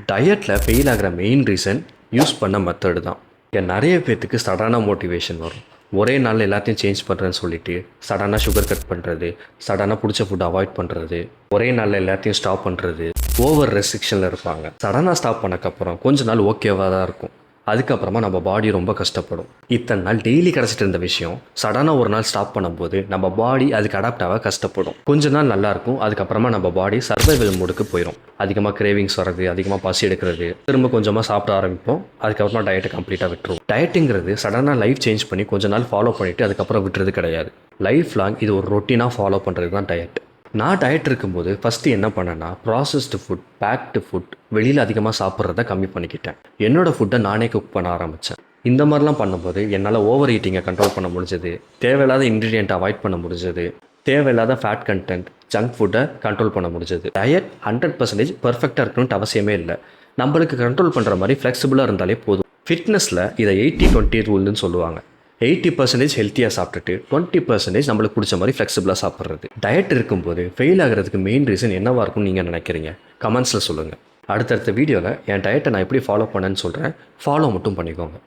டயட்டில் ஃபெயில் ஆகிற main reason use பண்ண மெத்தடு தான். நிறைய பேர்த்துக்கு சடனாக மோட்டிவேஷன் வரும். ஒரே நாளில் எல்லாத்தையும் சேஞ்ச் பண்ணுறேன்னு சொல்லிட்டு சடனாக சுகர் கட் பண்ணுறது, சடனாக பிடிச்ச ஃபுட் அவாய்ட் பண்ணுறது, ஒரே நாளில் எல்லாத்தையும் ஸ்டாப் பண்ணுறது, ஓவர் ரெஸ்ட்ரிக்ஷனில் இருப்பாங்க. சடனாக ஸ்டாப் பண்ணக்கப்புறம் கொஞ்ச நாள் ஓகேவாக தான் இருக்கும். அதுக்கப்புறமா நம்ம பாடி ரொம்ப கஷ்டப்படும். இத்தனை நாள் டெய்லி கிடச்சிட்டு இருந்த விஷயம் சடனாக ஒரு நாள் ஸ்டாப் பண்ணும்போது நம்ம பாடி அதுக்கு அடாப்ட் ஆக கஷ்டப்படும். கொஞ்ச நாள் நல்லாயிருக்கும். அதுக்கப்புறமா நம்ம பாடி சர்வைவல் மோடுக்கு போயிடும். அதிகமாக கிரேவிங்ஸ் வர்றது, அதிகமாக பசி எடுக்கிறது, திரும்ப கொஞ்சமாக சாப்பிட ஆரம்பிப்போம். அதுக்கப்புறமா டயட்டை கம்ப்ளீட்டாக விட்டுருவோம். டயட்டுங்கிறது சடனாக லைஃப் சேஞ்ச் பண்ணி கொஞ்ச நாள் ஃபாலோ பண்ணிவிட்டு அதுக்கப்புறம் விட்டுறது கிடையாது. லைஃப் லாங் இது ஒரு ரொட்டீனாக ஃபாலோ பண்ணுறது தான் டயட். நான் டயட் இருக்கும்போது ஃபஸ்ட்டு என்ன பண்ணேன்னா, ப்ராசஸ்டு ஃபுட், பேக்டு ஃபுட், வெளியில் அதிகமாக சாப்பிட்றத கம்மி பண்ணிக்கிட்டேன். என்னோடய ஃபுட்டை நானே குக் பண்ண ஆரம்பித்தேன். இந்த மாதிரிலாம் பண்ணும்போது என்னால் ஓவர் ஈட்டிங்கை கண்ட்ரோல் பண்ண முடிஞ்சது, தேவையில்லாத இன்க்ரீடியண்ட்டை அவாய்ட் பண்ண முடிஞ்சது, தேவையில்லாத ஃபேட் கண்டென்ட், ஜங்க் ஃபுட்டை கண்ட்ரோல் பண்ண முடிஞ்சது. டயட் 100% பர்ஃபெக்டாக இருக்கணும்னு அவசியமே இல்லை. நம்மளுக்கு கண்ட்ரோல் பண்ணுற மாதிரி ஃப்ளெக்சிபிளாக இருந்தாலே போதும். ஃபிட்னஸில் இதை 80-20 ரூல்னு சொல்லுவாங்க. 80% ஹெல்த்தியாக சாப்பிட்டுட்டு 20% நம்மளுக்கு பிடிச்ச மாதிரி ஃப்ளெக்சிபிளாக சாப்பிட்றது. டயட் இருக்கும்போது ஃபெயில் ஆகிறதுக்கு மெயின் ரீசன் என்னவாக இருக்கும்னு நீங்கள் நினைக்கிறீங்க? கமெண்ட்ஸில் சொல்லுங்கள். அடுத்தடுத்த வீடியோவில் என் டயட்டை நான் எப்படி ஃபாலோ பண்ணேன்னு சொல்கிறேன். ஃபாலோ மட்டும் பண்ணிக்கோங்க.